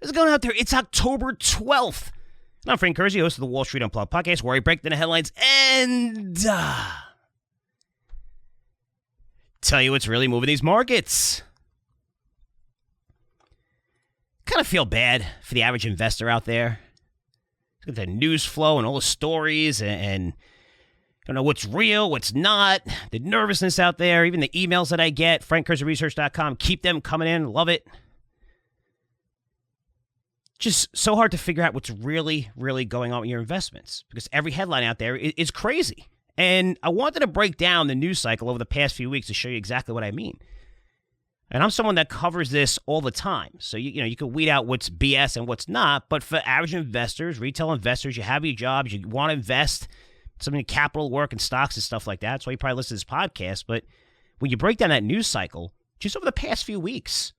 What's going on out there? It's October 12th. And I'm Frank Curzio, host of the Wall Street Unplugged podcast, where I break down the headlines and tell you what's really moving these markets. Kind of feel bad for the average investor out there. Look at the news flow and all the stories and don't know what's real, what's not, the nervousness out there, even the emails that I get, frankcurzioresearch.com, keep them coming in, love it. Just so hard to figure out what's really, really going on with your investments because every headline out there is crazy. And I wanted to break down the news cycle over the past few weeks to show you exactly what I mean. And I'm someone that covers this all the time. So, you can weed out what's BS and what's not. But for average investors, retail investors, you have your jobs, you want to invest some in capital work and stocks and stuff like that. That's why you probably listen to this podcast. But when you break down that news cycle, just over the past few weeks,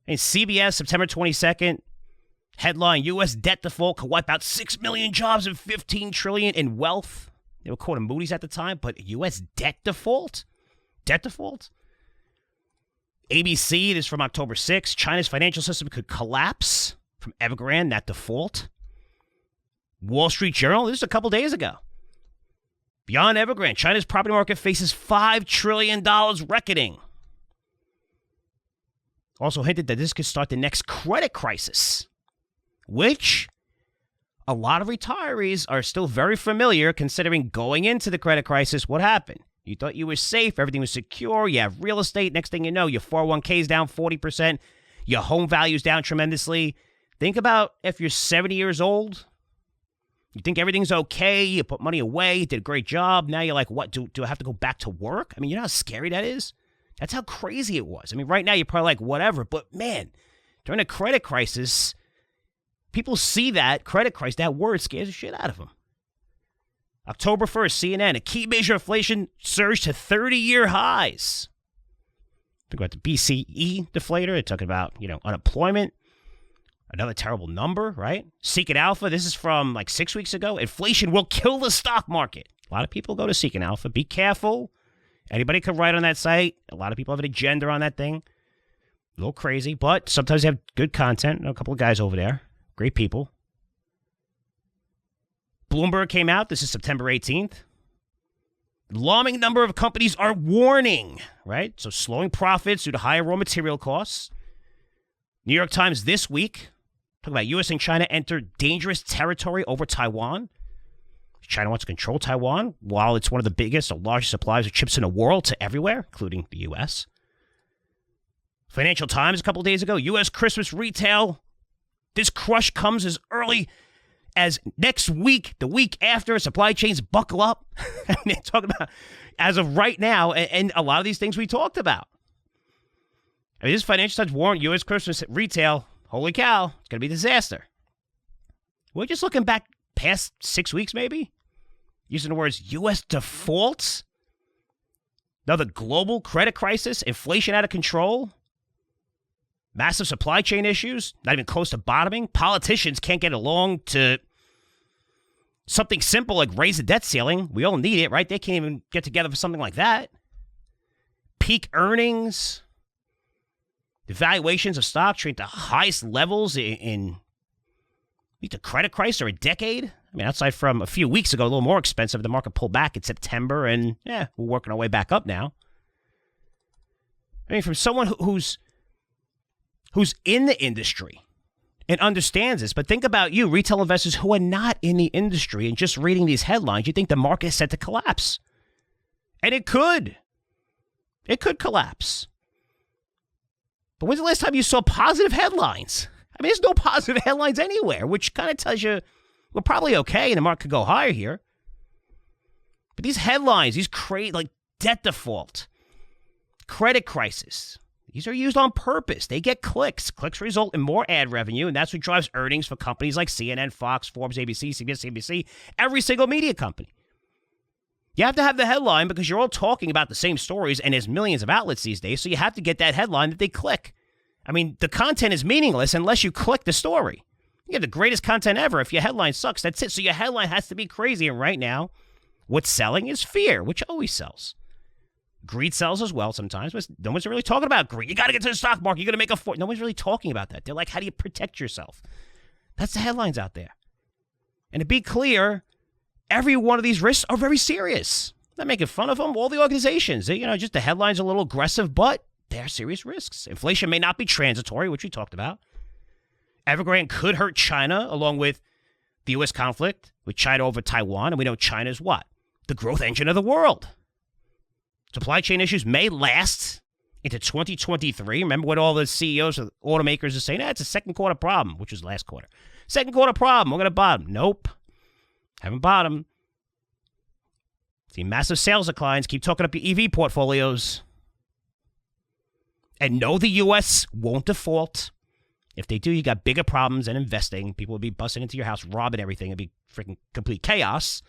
and CBS, September 22nd, headline, U.S. debt default could wipe out 6 million jobs and $15 trillion in wealth. They were quoting Moody's at the time, but U.S. debt default? Debt default? ABC, this is from October 6th, China's financial system could collapse from Evergrande, that default. Wall Street Journal, this is a couple days ago. Beyond Evergrande, China's property market faces $5 trillion reckoning. Also hinted that this could start the next credit crisis, which a lot of retirees are still very familiar considering going into the credit crisis. What happened? You thought you were safe, everything was secure, you have real estate, next thing you know, your 401k is down 40%, your home value is down tremendously. Think about if you're 70 years old, you think everything's okay, you put money away, you did a great job, now you're like, what, do I have to go back to work? I mean, you know how scary that is? That's how crazy it was. I mean, right now you're probably like, whatever, but man, during a credit crisis, people see that credit crisis, that word scares the shit out of them. October 1st, CNN, a key measure of inflation surged to 30-year highs. Think about the BCE deflator. They're talking about, unemployment. Another terrible number, right? Seeking Alpha, this is from like 6 weeks ago. Inflation will kill the stock market. A lot of people go to Seeking Alpha. Be careful. Anybody can write on that site. A lot of people have an agenda on that thing. A little crazy, but sometimes they have good content. A couple of guys over there. Great people. Bloomberg came out. This is September 18th. Alarming number of companies are warning, right? So slowing profits due to higher raw material costs. New York Times this week, talking about U.S. and China enter dangerous territory over Taiwan. China wants to control Taiwan while it's one of the biggest or largest suppliers of chips in the world to everywhere, including the U.S. Financial Times a couple of days ago, U.S. Christmas retail. This crush comes as early as next week, the week after, supply chains buckle up. I mean, talking about as of right now, and a lot of these things we talked about. I mean, this Financial Times warned U.S. Christmas retail, holy cow, it's going to be a disaster. We're just looking back past 6 weeks, maybe, using the words U.S. defaults, another global credit crisis, inflation out of control, massive supply chain issues, not even close to bottoming. Politicians can't get along to something simple like raise the debt ceiling. We all need it, right? They can't even get together for something like that. Peak earnings. The valuations of stocks trading to highest levels in the credit crisis or a decade. I mean, outside from a few weeks ago, a little more expensive. The market pulled back in September, and we're working our way back up now. I mean, from someone who's in the industry and understands this. But think about you, retail investors who are not in the industry and just reading these headlines, you think the market is set to collapse. And it could. It could collapse. But when's the last time you saw positive headlines? I mean, there's no positive headlines anywhere, which kind of tells you we're probably okay and the market could go higher here. But these headlines, these create like debt default, credit crisis, these are used on purpose. They get clicks. Clicks result in more ad revenue, and that's what drives earnings for companies like CNN, Fox, Forbes, ABC, CBS, ABC, every single media company. You have to have the headline because you're all talking about the same stories, and there's millions of outlets these days, so you have to get that headline that they click. I mean, the content is meaningless unless you click the story. You have the greatest content ever. If your headline sucks, that's it. So your headline has to be crazy, and right now, what's selling is fear, which always sells. Greed sells as well sometimes, but no one's really talking about greed. You got to get to the stock market. You're going to make a fortune. No one's really talking about that. They're like, how do you protect yourself? That's the headlines out there. And to be clear, every one of these risks are very serious. I'm not making fun of them. All the organizations, just the headlines are a little aggressive, but they're serious risks. Inflation may not be transitory, which we talked about. Evergrande could hurt China, along with the U.S. conflict with China over Taiwan. And we know China is what? The growth engine of the world. Supply chain issues may last into 2023. Remember what all the CEOs of automakers are saying? It's a second quarter problem, which was last quarter. Second quarter problem. We're going to bottom. Nope. Haven't bottomed. See massive sales declines. Keep talking up your EV portfolios. And no, the U.S. won't default. If they do, you got bigger problems than investing. People will be busting into your house, robbing everything. It'd be freaking complete chaos.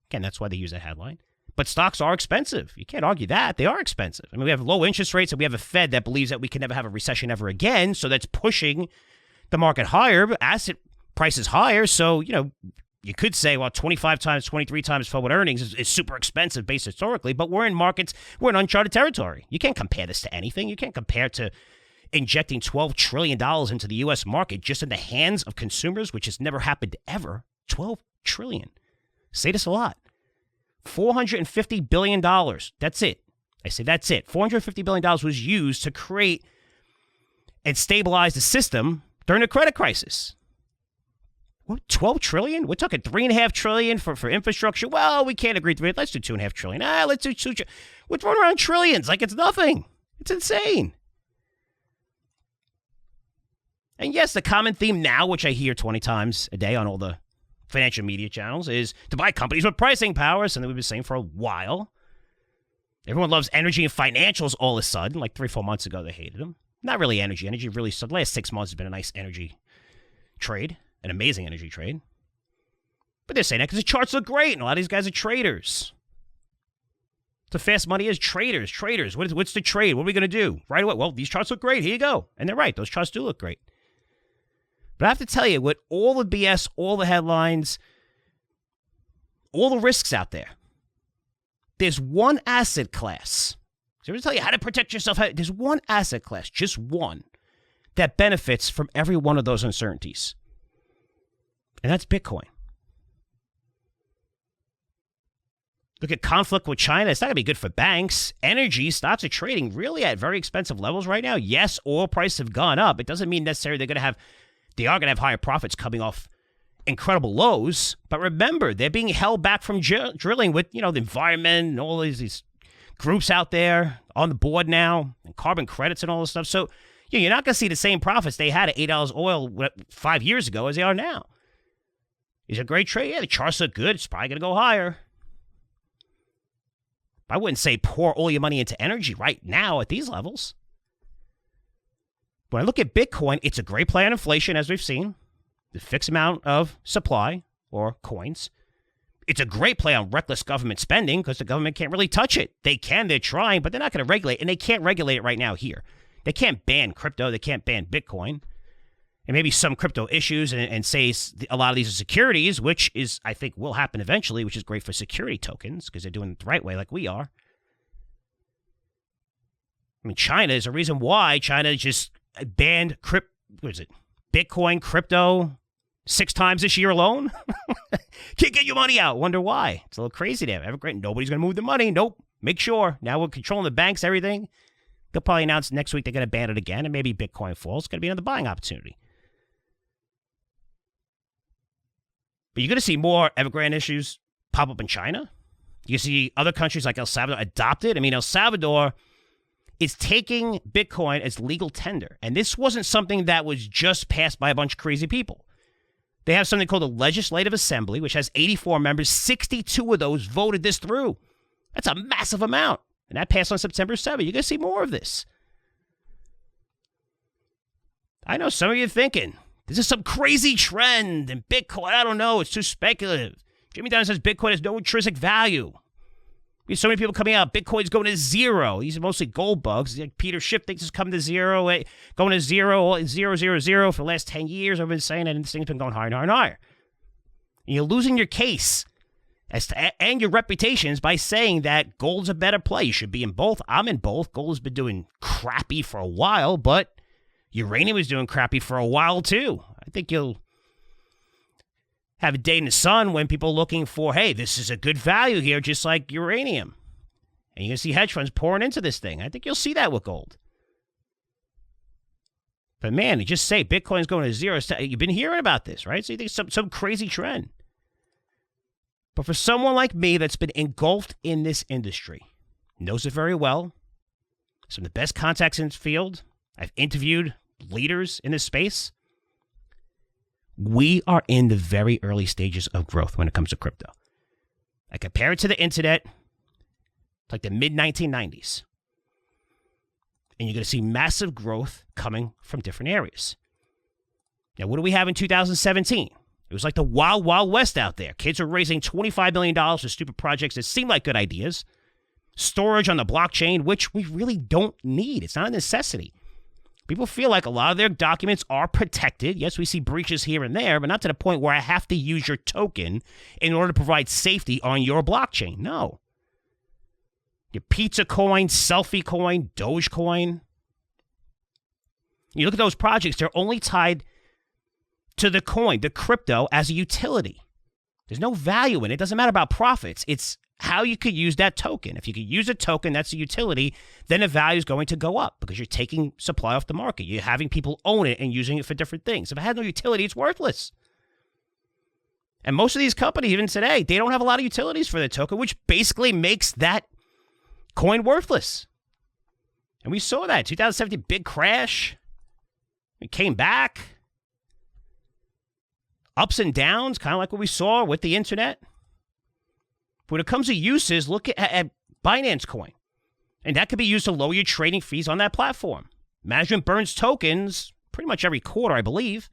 Again, that's why they use that headline. But stocks are expensive. You can't argue that. They are expensive. I mean, we have low interest rates and we have a Fed that believes that we can never have a recession ever again. So that's pushing the market higher, but asset prices higher. So, you could say, well, 25 times, 23 times forward earnings is super expensive based historically, but we're in markets, we're in uncharted territory. You can't compare this to anything. You can't compare to injecting $12 trillion into the U.S. market just in the hands of consumers, which has never happened ever. $12 trillion. Say this a lot. $450 billion. That's it. I say that's it. $450 billion was used to create and stabilize the system during the credit crisis. What, 12 trillion? We're talking $3.5 trillion for infrastructure. Well, we can't agree to it. Let's do $2.5 trillion. Let's do $2 trillion. We're throwing around trillions like it's nothing. It's insane. And yes, the common theme now, which I hear 20 times a day on all the financial media channels, is to buy companies with pricing power. Something we've been saying for a while. Everyone loves energy and financials all of a sudden. Like 3 or 4 months ago, they hated them. Not really energy. Energy really, so the last 6 months has been a nice energy trade, an amazing energy trade. But they're saying that because the charts look great, and a lot of these guys are traders. The fast money is traders. What's the trade? What are we going to do? Right away, well, these charts look great. Here you go. And they're right. Those charts do look great. But I have to tell you, with all the BS, all the headlines, all the risks out there, there's one asset class. So I'm going to tell you how to protect yourself. There's one asset class, just one, that benefits from every one of those uncertainties. And that's Bitcoin. Look at conflict with China. It's not going to be good for banks. Energy, stocks are trading really at very expensive levels right now. Yes, oil prices have gone up. It doesn't mean necessarily they are going to have higher profits coming off incredible lows. But remember, they're being held back from drilling with, the environment and all these groups out there on the board now, and carbon credits and all this stuff. So you're not going to see the same profits they had at $8 oil 5 years ago as they are now. Is it a great trade? Yeah, the charts look good. It's probably going to go higher. I wouldn't say pour all your money into energy right now at these levels. When I look at Bitcoin, it's a great play on inflation, as we've seen. The fixed amount of supply or coins. It's a great play on reckless government spending because the government can't really touch it. They can, they're trying, but they're not going to regulate, and they can't regulate it right now here. They can't ban crypto. They can't ban Bitcoin. And maybe some crypto issues and say a lot of these are securities, which is, I think, will happen eventually, which is great for security tokens because they're doing it the right way like we are. I mean, China is a reason why China just banned Bitcoin, crypto 6 times this year alone. Can't get your money out. Wonder why. It's a little crazy there. Evergrande, nobody's going to move the money. Nope. Make sure. Now we're controlling the banks, everything. They'll probably announce next week they're going to ban it again, and maybe Bitcoin falls. It's going to be another buying opportunity. But you're going to see more Evergrande issues pop up in China. You see other countries like El Salvador adopt it. I mean, El Salvador is taking Bitcoin as legal tender. And this wasn't something that was just passed by a bunch of crazy people. They have something called a Legislative Assembly, which has 84 members. 62 of those voted this through. That's a massive amount. And that passed on September 7th. You're going to see more of this. I know some of you are thinking, this is some crazy trend in Bitcoin. I don't know. It's too speculative. Jimmy Dunn says Bitcoin has no intrinsic value. We have so many people coming out. Bitcoin's going to zero. These are mostly gold bugs. Like Peter Schiff thinks it's coming to zero. Going to zero, 000 for the last 10 years. I've been saying that, and this thing's been going higher and higher and higher. And you're losing your case. And your reputations by saying that gold's a better play. You should be in both. I'm in both. Gold has been doing crappy for a while, but uranium was doing crappy for a while too. I think you'll have a day in the sun when people are looking for, hey, this is a good value here, just like uranium. And you're going to see hedge funds pouring into this thing. I think you'll see that with gold. But man, you just say Bitcoin's going to zero. You've been hearing about this, right? So you think some crazy trend. But for someone like me that's been engulfed in this industry, knows it very well, some of the best contacts in the field, I've interviewed leaders in this space, we are in the very early stages of growth when it comes to crypto. I compare it to the internet, like the mid-1990s. And you're going to see massive growth coming from different areas. Now, what do we have in 2017? It was like the wild, wild west out there. Kids are raising $25 million for stupid projects that seem like good ideas. Storage on the blockchain, which we really don't need. It's not a necessity. People feel like a lot of their documents are protected. Yes, we see breaches here and there, but not to the point where I have to use your token in order to provide safety on your blockchain. No. Your pizza coin, selfie coin, Dogecoin. You look at those projects, they're only tied to the coin, the crypto, as a utility. There's no value in it. It doesn't matter about profits. It's how you could use that token. If you could use a token, that's a utility, then the value is going to go up because you're taking supply off the market. You're having people own it and using it for different things. If it had no utility, it's worthless. And most of these companies, even today, they don't have a lot of utilities for their token, which basically makes that coin worthless. And we saw that. 2017, big crash. It came back. Ups and downs, kind of like what we saw with the internet. But when it comes to uses, look at Binance Coin. And that could be used to lower your trading fees on that platform. Management burns tokens pretty much every quarter, I believe.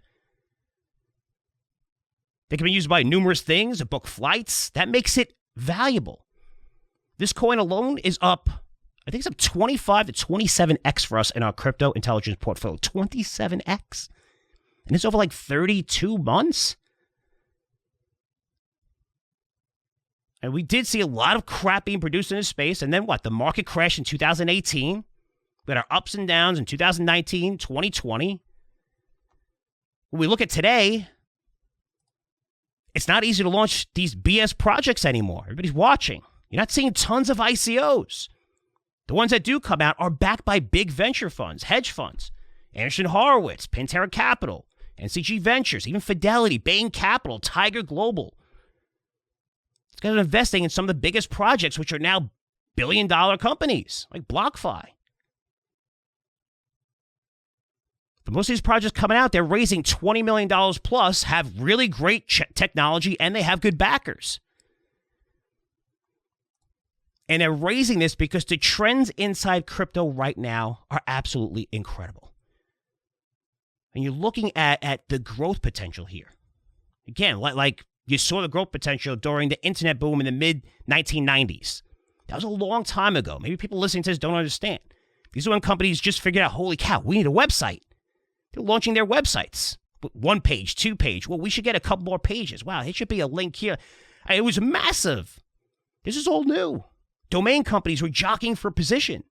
They can be used by numerous things, to book flights. That makes it valuable. This coin alone is up, I think it's up 25 to 27x for us in our crypto intelligence portfolio. 27x. And it's over like 32 months. And we did see a lot of crap being produced in this space. And then what? The market crashed in 2018. We had our ups and downs in 2019, 2020. When we look at today, it's not easy to launch these BS projects anymore. Everybody's watching. You're not seeing tons of ICOs. The ones that do come out are backed by big venture funds, hedge funds. Anderson Horowitz, Pantera Capital, NCG Ventures, even Fidelity, Bain Capital, Tiger Global. These guys are investing in some of the biggest projects, which are now billion-dollar companies, like BlockFi. But most of these projects coming out, they're raising $20 million plus, have really great technology, and they have good backers. And they're raising this because the trends inside crypto right now are absolutely incredible. And you're looking at the growth potential here. Again, like you saw the growth potential during the internet boom in the mid-1990s. That was a long time ago. Maybe people listening to this don't understand. These are when companies just figured out, holy cow, we need a website. They're launching their websites. 1 page, 2 page. Well, we should get a couple more pages. Wow, it should be a link here. It was massive. This is all new. Domain companies were jockeying for position.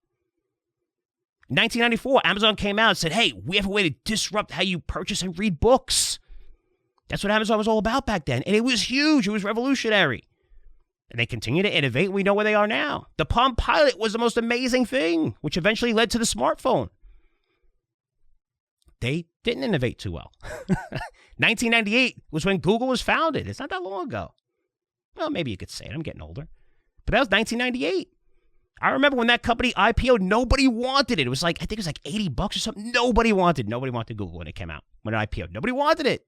In 1994, Amazon came out and said, hey, we have a way to disrupt how you purchase and read books. That's what Amazon was all about back then. And it was huge. It was revolutionary. And they continue to innovate, and we know where they are now. The Palm Pilot was the most amazing thing, which eventually led to the smartphone. They didn't innovate too well. 1998 was when Google was founded. It's not that long ago. Well, maybe you could say it. I'm getting older. But that was 1998. I remember when that company IPO'd, nobody wanted it. It was like, I think it was like $80 or something. Nobody wanted Google when it came out, when it IPO'd. Nobody wanted it.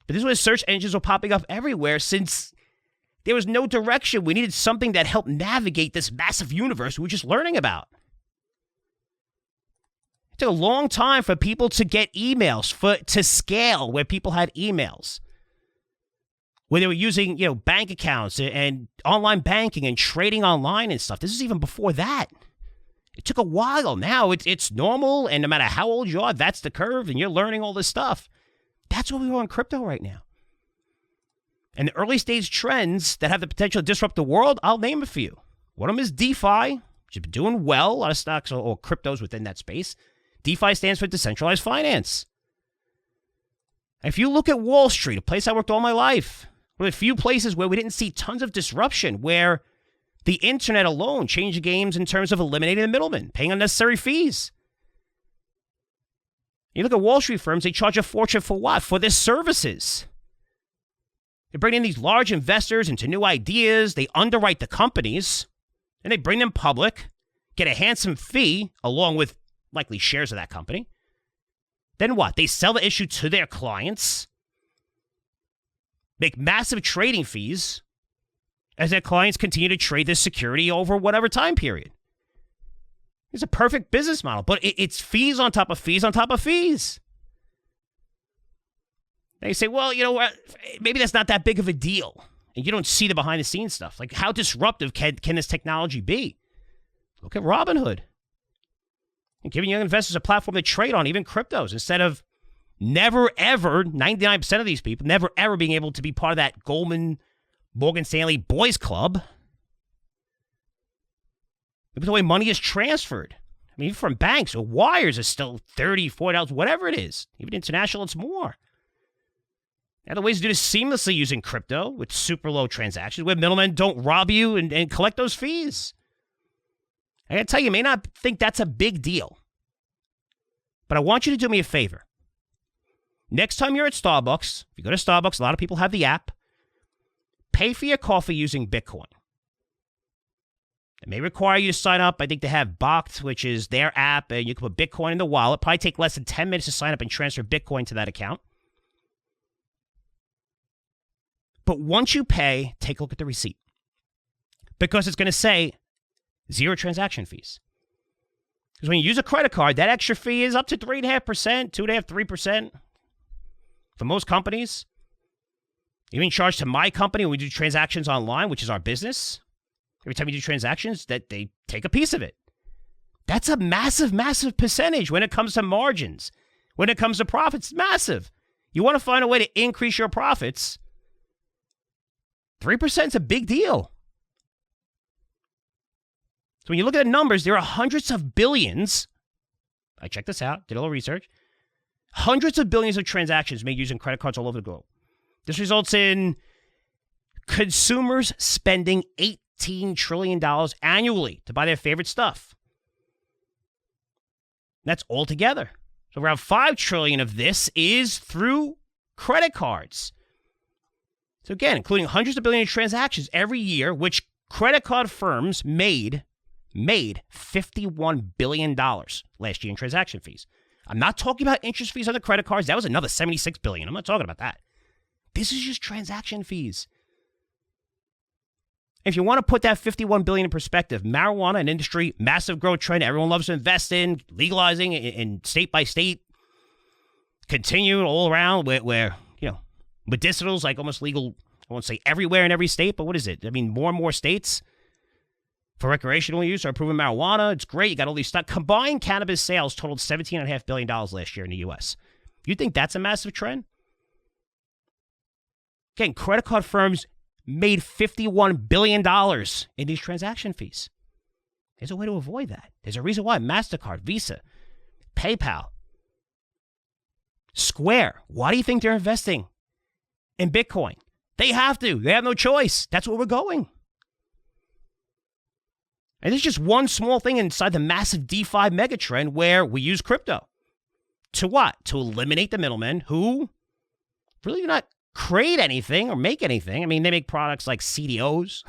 But this is when search engines were popping up everywhere since there was no direction. We needed something that helped navigate this massive universe we were just learning about. It took a long time for people to get emails, to scale where people had emails. Where they were using, bank accounts and online banking and trading online and stuff. This is even before that. It took a while. Now it's normal, and no matter how old you are, that's the curve, and you're learning all this stuff. That's what we are in crypto right now. And the early stage trends that have the potential to disrupt the world, I'll name a few. One of them is DeFi, which has been doing well, a lot of stocks or cryptos within that space. DeFi stands for decentralized finance. If you look at Wall Street, a place I worked all my life, one of the few places where we didn't see tons of disruption, where the internet alone changed the games in terms of eliminating the middlemen, paying unnecessary fees. You look at Wall Street firms, they charge a fortune for what? For their services. They bring in these large investors into new ideas. They underwrite the companies, and they bring them public, get a handsome fee along with likely shares of that company. Then what? They sell the issue to their clients, make massive trading fees as their clients continue to trade this security over whatever time period. It's a perfect business model, but it's fees on top of fees on top of fees. They say, well, you know what? Maybe that's not that big of a deal. And you don't see the behind the scenes stuff. Like, how disruptive can this technology be? Look at Robinhood. And giving young investors a platform to trade on, even cryptos, instead of never, ever, 99% of these people, never, ever being able to be part of that Goldman, Morgan Stanley boys club. Look at the way money is transferred. I mean, even from banks or wires is still $30, $40, whatever it is. Even international, it's more. Now, the ways to do this seamlessly using crypto with super low transactions, where middlemen don't rob you and collect those fees. I got to tell you, you may not think that's a big deal, but I want you to do me a favor. Next time you're at Starbucks, if you go to Starbucks, a lot of people have the app, pay for your coffee using Bitcoin. It may require you to sign up. I think they have Bakkt, which is their app, and you can put Bitcoin in the wallet. Probably take less than 10 minutes to sign up and transfer Bitcoin to that account. But once you pay, take a look at the receipt, because it's going to say 0 transaction fees. Because when you use a credit card, that extra fee is up to 3.5%, 2.5%, 3% for most companies. Even charged to my company when we do transactions online, which is our business. Every time you do transactions, that they take a piece of it. That's a massive, massive percentage when it comes to margins. When it comes to profits, massive. You want to find a way to increase your profits. 3% is a big deal. So when you look at the numbers, there are hundreds of billions. I checked this out, did a little research. Hundreds of billions of transactions made using credit cards all over the globe. This results in consumers spending $18 trillion annually to buy their favorite stuff. That's all together. So around $5 trillion of this is through credit cards. So again, including hundreds of billions of transactions every year, which credit card firms made $51 billion last year in transaction fees. I'm not talking about interest fees on the credit cards. That was another $76 billion. I'm not talking about that. This is just transaction fees. If you want to put that $51 billion in perspective, marijuana, an industry, massive growth trend, everyone loves to invest in, legalizing in state by state, continue all around where medicinals like almost legal, I won't say everywhere in every state, but what is it? I mean, more and more states for recreational use are approving marijuana. It's great. You got all these stuff. Combined cannabis sales totaled $17.5 billion last year in the U.S. You think that's a massive trend? Again, credit card firms made $51 billion in these transaction fees. There's a way to avoid that. There's a reason why. MasterCard, Visa, PayPal, Square. Why do you think they're investing in Bitcoin? They have to. They have no choice. That's where we're going. And there's just one small thing inside the massive DeFi megatrend where we use crypto. To what? To eliminate the middlemen who really do not create anything or make anything. I mean, they make products like CDOs,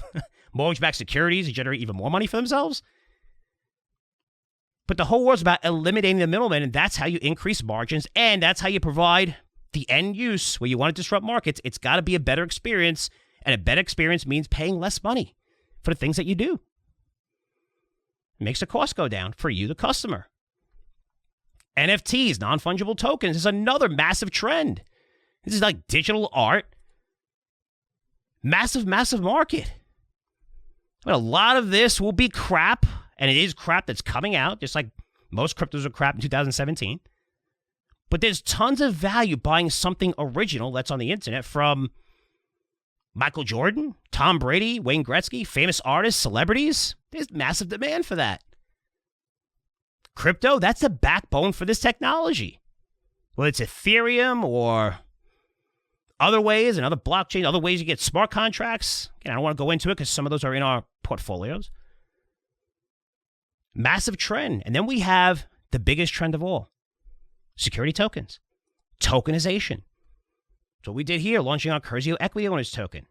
mortgage-backed securities, to generate even more money for themselves. But the whole world's about eliminating the middlemen, and that's how you increase margins, and that's how you provide the end use where you want to disrupt markets. It's got to be a better experience, and a better experience means paying less money for the things that you do. It makes the cost go down for you, the customer. NFTs, non-fungible tokens, is another massive trend. This is like digital art. Massive, massive market. But a lot of this will be crap, and it is crap that's coming out, just like most cryptos are crap in 2017. But there's tons of value buying something original that's on the internet, from Michael Jordan, Tom Brady, Wayne Gretzky, famous artists, celebrities. There's massive demand for that. Crypto, that's the backbone for this technology. Whether it's Ethereum or other ways, and other blockchain, other ways you get smart contracts. Again, I don't want to go into it because some of those are in our portfolios. Massive trend. And then we have the biggest trend of all, security tokens, tokenization. So what we did here, launching our Curzio Equity Owners Token.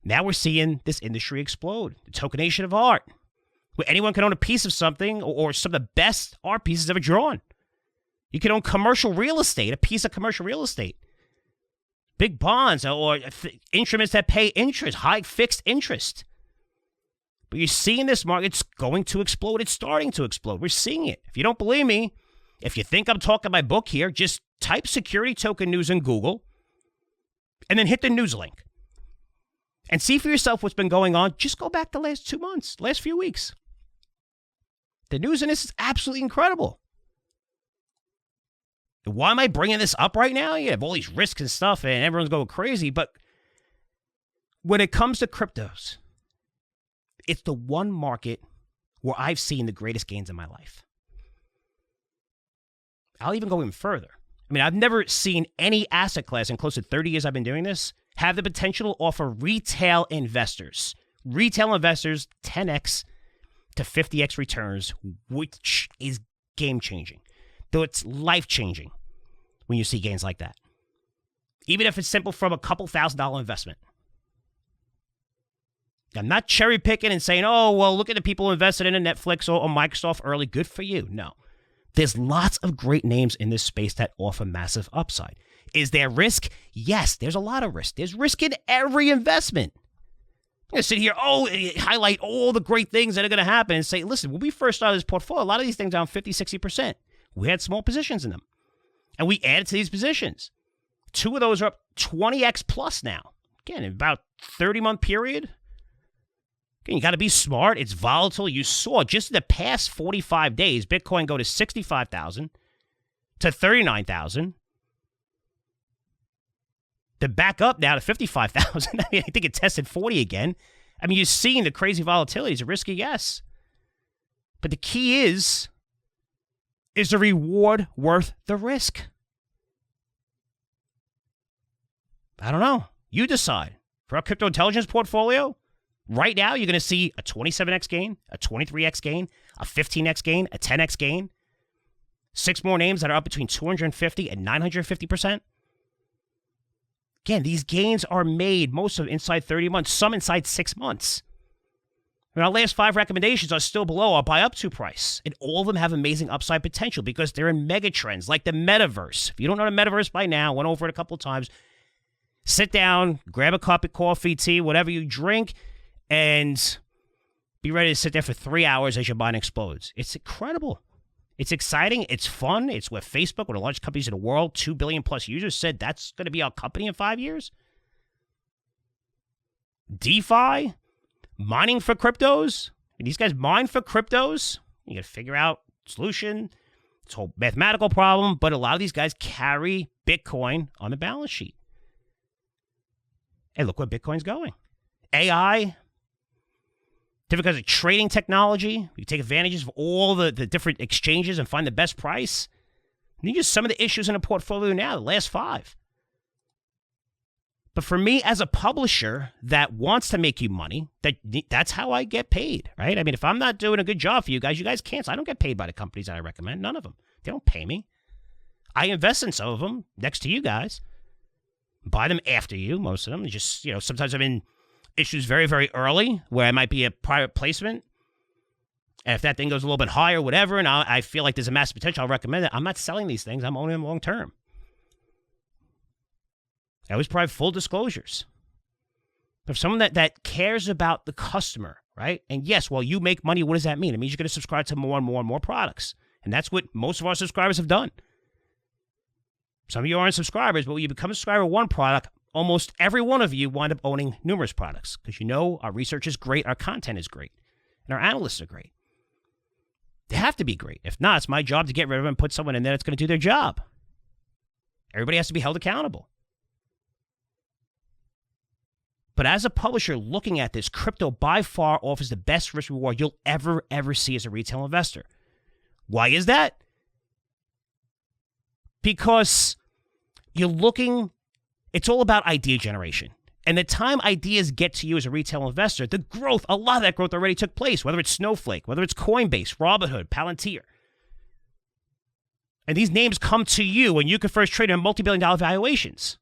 Now we're seeing this industry explode. The tokenization of art, where anyone can own a piece of something, or some of the best art pieces ever drawn. You can own commercial real estate, a piece of commercial real estate. Big bonds or instruments that pay interest, high fixed interest. But you're seeing this market, it's going to explode. It's starting to explode. We're seeing it. If you don't believe me, if you think I'm talking my book here, just type security token news in Google and then hit the news link. And see for yourself what's been going on. Just go back the last 2 months, last few weeks. The news in this is absolutely incredible. Why am I bringing this up right now? You have all these risks and stuff, and everyone's going crazy. But when it comes to cryptos, it's the one market where I've seen the greatest gains in my life. I'll even go even further. I mean, I've never seen any asset class in close to 30 years I've been doing this have the potential to offer retail investors 10x to 50x returns, which is game-changing. Though it's life-changing when you see gains like that. Even if it's simple from a couple $1,000 investment. I'm not cherry-picking and saying, oh, well, look at the people who invested in a Netflix or Microsoft early. Good for you. No. There's lots of great names in this space that offer massive upside. Is there risk? Yes, there's a lot of risk. There's risk in every investment. I'm going to sit here, highlight all the great things that are going to happen and say, listen, when we first started this portfolio, a lot of these things down 50, 60%. We had small positions in them. And we added to these positions. 2 of those are up 20x plus now. Again, in about 30-month period. Again, you got to be smart. It's volatile. You saw just in the past 45 days, Bitcoin go to 65,000 to 39,000. To back up now to 55,000. I mean, I think it tested 40 again. I mean, you're seeing the crazy volatility. It's a risky yes. But the key is the reward worth the risk? I don't know. You decide. For our crypto intelligence portfolio, right now you're going to see a 27x gain, a 23x gain, a 15x gain, a 10x gain. 6 more names that are up between 250 and 950%. Again, these gains are made, most of it inside 30 months, some inside 6 months. And our last 5 recommendations are still below our buy up to price. And all of them have amazing upside potential because they're in mega trends like the metaverse. If you don't know the metaverse by now, went over it a couple of times, sit down, grab a cup of coffee, tea, whatever you drink, and be ready to sit there for 3 hours as your mind explodes. It's incredible. It's exciting. It's fun. It's where Facebook, one of the largest companies in the world, 2 billion plus users, said that's going to be our company in 5 years. DeFi, mining for cryptos. These guys mine for cryptos. You got to figure out solution. It's a whole mathematical problem, but a lot of these guys carry Bitcoin on the balance sheet. Hey, look where Bitcoin's going. AI, because of trading technology, you take advantages of all the different exchanges and find the best price. And these are some of the issues in a portfolio now, the last 5. But for me, as a publisher that wants to make you money, that's how I get paid, right? I mean, if I'm not doing a good job for you guys can't. So I don't get paid by the companies that I recommend. None of them. They don't pay me. I invest in some of them next to you guys. Buy them after you, most of them. Just, sometimes I'm in issues very, very early where I might be a private placement. And if that thing goes a little bit higher, whatever, and I feel like there's a massive potential, I'll recommend it. I'm not selling these things. I'm owning them long term. I always provide full disclosures. But for someone that cares about the customer, right? And yes, while you make money, what does that mean? It means you're going to subscribe to more and more and more products. And that's what most of our subscribers have done. Some of you aren't subscribers, but when you become a subscriber of one product, almost every one of you wind up owning numerous products because our research is great, our content is great, and our analysts are great. They have to be great. If not, it's my job to get rid of them and put someone in there that's going to do their job. Everybody has to be held accountable. But as a publisher looking at this, crypto by far offers the best risk reward you'll ever see as a retail investor. Why is that? Because you're looking, it's all about idea generation. And the time ideas get to you as a retail investor, the growth, a lot of that growth already took place, whether it's Snowflake, whether it's Coinbase, Robinhood, Palantir. And these names come to you and you can first trade in multi-billion-dollar valuations.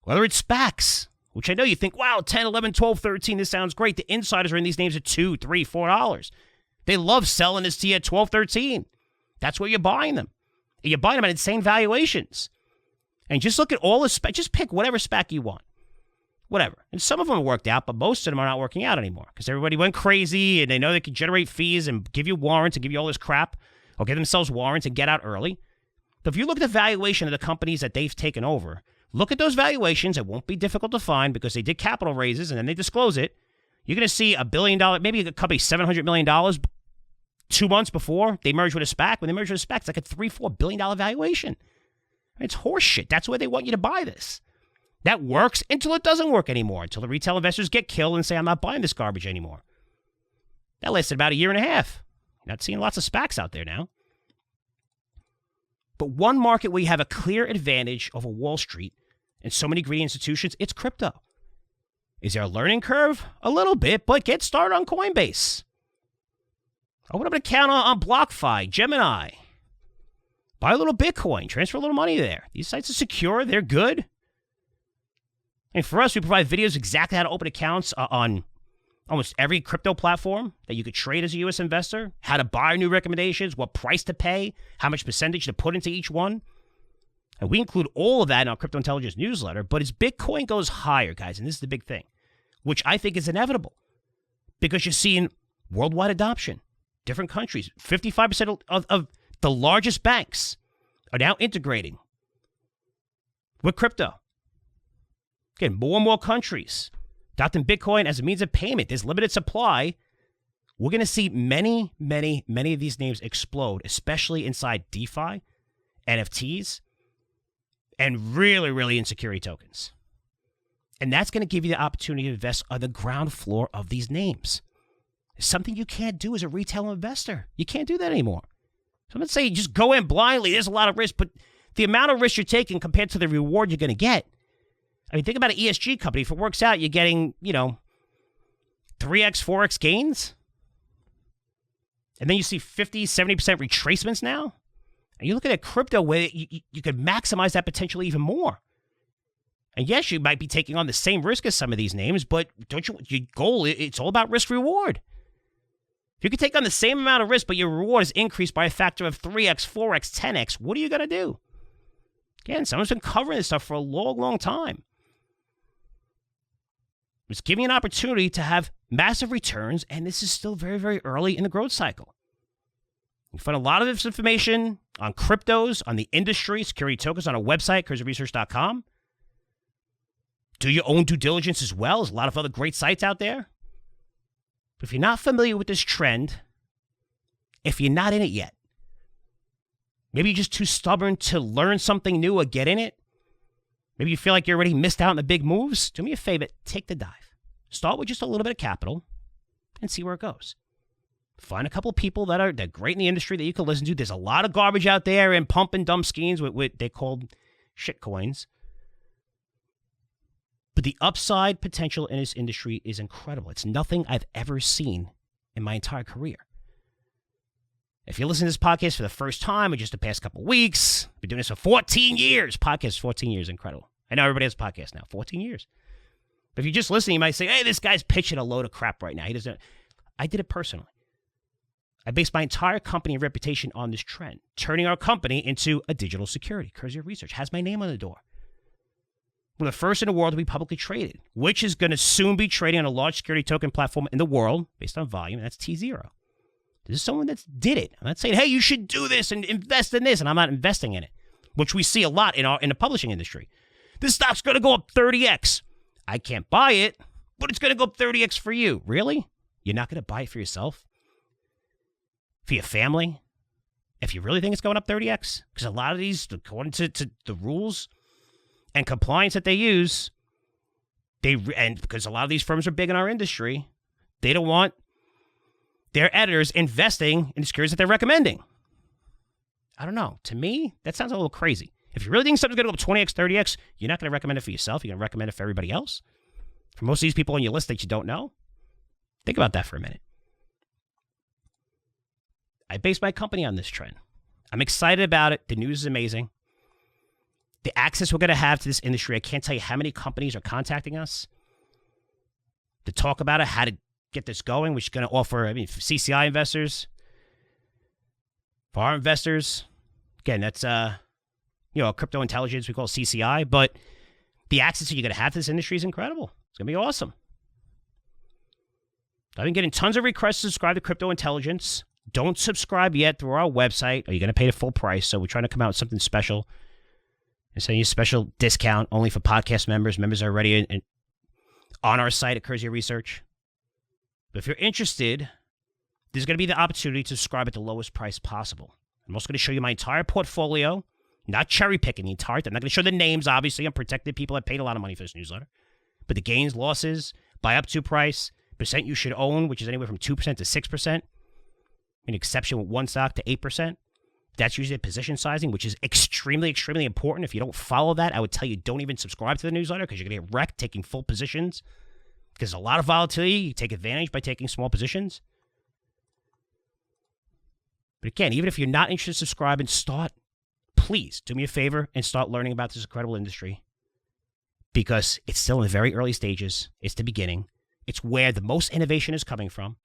Whether it's SPACs, which I know you think, wow, 10, 11, 12, 13, this sounds great. The insiders are in these names at $2, $3, $4. They love selling this to you at 12, 13. That's where you're buying them. And you're buying them at insane valuations. And just look at all the SPAC. Just pick whatever SPAC you want. Whatever. And some of them worked out, but most of them are not working out anymore because everybody went crazy and they know they can generate fees and give you warrants and give you all this crap or give themselves warrants and get out early. But if you look at the valuation of the companies that they've taken over, look at those valuations. It won't be difficult to find because they did capital raises and then they disclose it. You're going to see $1 billion, maybe a company $700 million 2 months before they merged with a SPAC. When they merged with a SPAC, it's like a $3-4 billion valuation. It's horseshit. That's where they want you to buy this. That works until it doesn't work anymore, until the retail investors get killed and say, I'm not buying this garbage anymore. That lasted about 1.5 years. You're not seeing lots of SPACs out there now. But one market where you have a clear advantage over Wall Street and so many greedy institutions, it's crypto. Is there a learning curve? A little bit, but get started on Coinbase. Open up an account on BlockFi, Gemini. Buy a little Bitcoin, transfer a little money there. These sites are secure, they're good. And for us, we provide videos exactly how to open accounts on almost every crypto platform that you could trade as a U.S. investor, how to buy new recommendations, what price to pay, how much percentage to put into each one. And we include all of that in our Crypto Intelligence newsletter. But as Bitcoin goes higher, guys, and this is the big thing, which I think is inevitable, because you're seeing worldwide adoption, different countries. 55% of the largest banks are now integrating with crypto. Again, more and more countries adopting Bitcoin as a means of payment. There's limited supply. We're going to see many of these names explode, especially inside DeFi, NFTs, and really in security tokens. And that's going to give you the opportunity to invest on the ground floor of these names. It's something you can't do as a retail investor. You can't do that anymore. So I'm not saying just go in blindly. There's a lot of risk, but the amount of risk you're taking compared to the reward you're going to get. I mean, think about an ESG company. If it works out, you're getting, 3x, 4x gains. And then you see 50, 70% retracements now. And you look at a crypto where you could maximize that potential even more. And yes, you might be taking on the same risk as some of these names, but your goal, it's all about risk reward. If you can take on the same amount of risk, but your reward is increased by a factor of 3x, 4x, 10x, what are you going to do? Again, someone's been covering this stuff for a long time. It's giving you an opportunity to have massive returns, and this is still very early in the growth cycle. You can find a lot of this information on cryptos, on the industry, security tokens, on our website, curzioresearch.com. Do your own due diligence as well. There's a lot of other great sites out there. But if you're not familiar with this trend, if you're not in it yet, maybe you're just too stubborn to learn something new or get in it, maybe you feel like you already missed out on the big moves, do me a favor, take the dive. Start with just a little bit of capital and see where it goes. Find a couple of people that are great in the industry that you can listen to. There's a lot of garbage out there and pump and dump schemes with they're called shit coins. But the upside potential in this industry is incredible. It's nothing I've ever seen in my entire career. If you're listening to this podcast for the first time or just the past couple of weeks, I've been doing this for 14 years. Podcast 14 years, incredible. I know everybody has a podcast now, 14 years. But if you're just listening, you might say, hey, this guy's pitching a load of crap right now. He doesn't. I did it personally. I based my entire company and reputation on this trend, turning our company into a digital security. Curzio Research has my name on the door. We're the first in the world to be publicly traded, which is going to soon be trading on a large security token platform in the world based on volume, and that's T0. This is someone that did it. I'm not saying, hey, you should do this and invest in this, and I'm not investing in it, which we see a lot in the publishing industry. This stock's going to go up 30x. I can't buy it, but it's going to go up 30x for you. Really? You're not going to buy it for yourself? For your family? If you really think it's going up 30x? Because a lot of these, according to the rules and compliance that they use, And because a lot of these firms are big in our industry, they don't want their editors investing in the securities that they're recommending. I don't know. To me, that sounds a little crazy. If you really think something's going to go up 20x, 30x, you're not going to recommend it for yourself. You're going to recommend it for everybody else. For most of these people on your list that you don't know, think about that for a minute. I base my company on this trend. I'm excited about it. The news is amazing. The access we're going to have to this industry, I can't tell you how many companies are contacting us to talk about it, how to get this going, which is going to offer, for CCI investors, for our investors. Again, that's, crypto intelligence, we call it CCI, but the access that you're going to have to this industry is incredible. It's going to be awesome. I've been getting tons of requests to subscribe to Crypto Intelligence. Don't subscribe yet through our website, or you're going to pay the full price. So we're trying to come out with something special. And sending you a special discount only for podcast members. Members are already on our site at Curzio Research. But if you're interested, there's going to be the opportunity to subscribe at the lowest price possible. I'm also going to show you my entire portfolio, not cherry picking the entire thing. I'm not going to show the names, obviously. I'm protected. People have paid a lot of money for this newsletter. But the gains, losses, buy up to price, percent you should own, which is anywhere from 2% to 6%. An exception with one stock to 8%. That's usually position sizing, which is extremely, extremely important. If you don't follow that, I would tell you don't even subscribe to the newsletter because you're going to get wrecked taking full positions. Because there's a lot of volatility. You take advantage by taking small positions. But again, even if you're not interested in subscribing, please do me a favor and start learning about this incredible industry. Because it's still in the very early stages. It's the beginning. It's where the most innovation is coming from.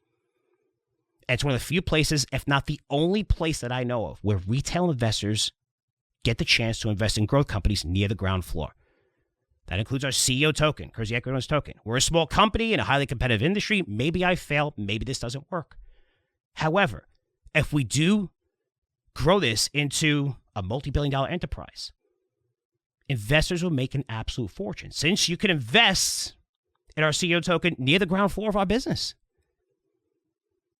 And it's one of the few places, if not the only place that I know of, where retail investors get the chance to invest in growth companies near the ground floor. That includes our CEO token, Curzio Equity token. We're a small company in a highly competitive industry. Maybe I failed. Maybe this doesn't work. However, if we do grow this into a multi-billion-dollar enterprise, investors will make an absolute fortune since you can invest in our CEO token near the ground floor of our business.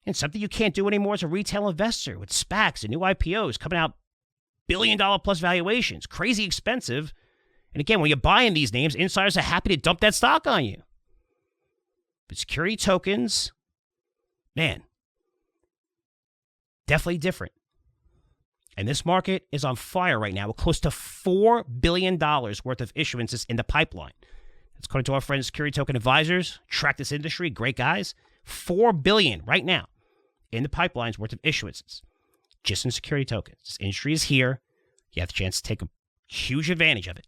And something you can't do anymore as a retail investor with SPACs and new IPOs coming out billion-dollar plus valuations, crazy expensive. And again, when you're buying these names, insiders are happy to dump that stock on you. But security tokens, man, definitely different. And this market is on fire right now with close to $4 billion worth of issuances in the pipeline. That's according to our friends, Security Token Advisors, track this industry, great guys. $4 billion right now in the pipelines worth of issuances, just in security tokens. This industry is here. You have the chance to take a huge advantage of it.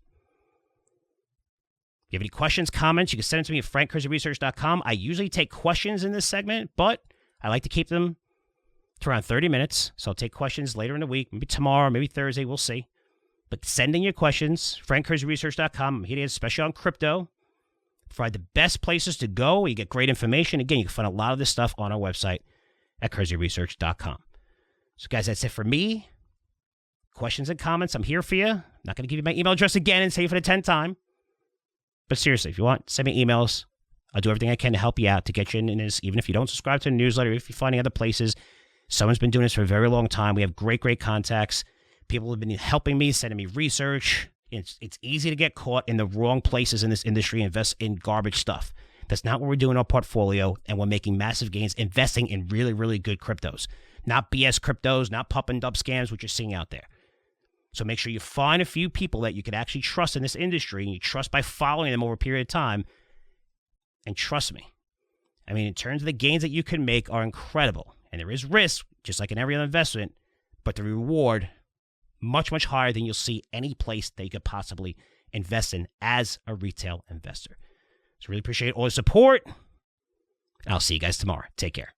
If you have any questions, comments, you can send them to me at frankcurzioresearch.com. I usually take questions in this segment, but I like to keep them to around 30 minutes. So I'll take questions later in the week, maybe tomorrow, maybe Thursday, we'll see. But send in your questions, frankcurzioresearch.com. I'm here, especially on crypto. Provide the best places to go. You get great information. Again, you can find a lot of this stuff on our website at curzioresearch.com. So, guys, that's it for me. Questions and comments, I'm here for you. I'm not going to give you my email address again and say it for the 10th time. But seriously, if you want, send me emails. I'll do everything I can to help you out, to get you in this, even if you don't subscribe to the newsletter, if you're finding other places. Someone's been doing this for a very long time. We have great, great contacts. People have been helping me, sending me research. It's easy to get caught in the wrong places in this industry, invest in garbage stuff. That's not what we're doing in our portfolio, and we're making massive gains investing in really, really good cryptos. Not BS cryptos, not pump and dump scams, which you're seeing out there. So make sure you find a few people that you can actually trust in this industry, and you trust by following them over a period of time. And trust me, I mean, in terms of the gains that you can make are incredible. And there is risk, just like in every other investment, but the reward much, much higher than you'll see any place that you could possibly invest in as a retail investor. So really appreciate all the support. I'll see you guys tomorrow. Take care.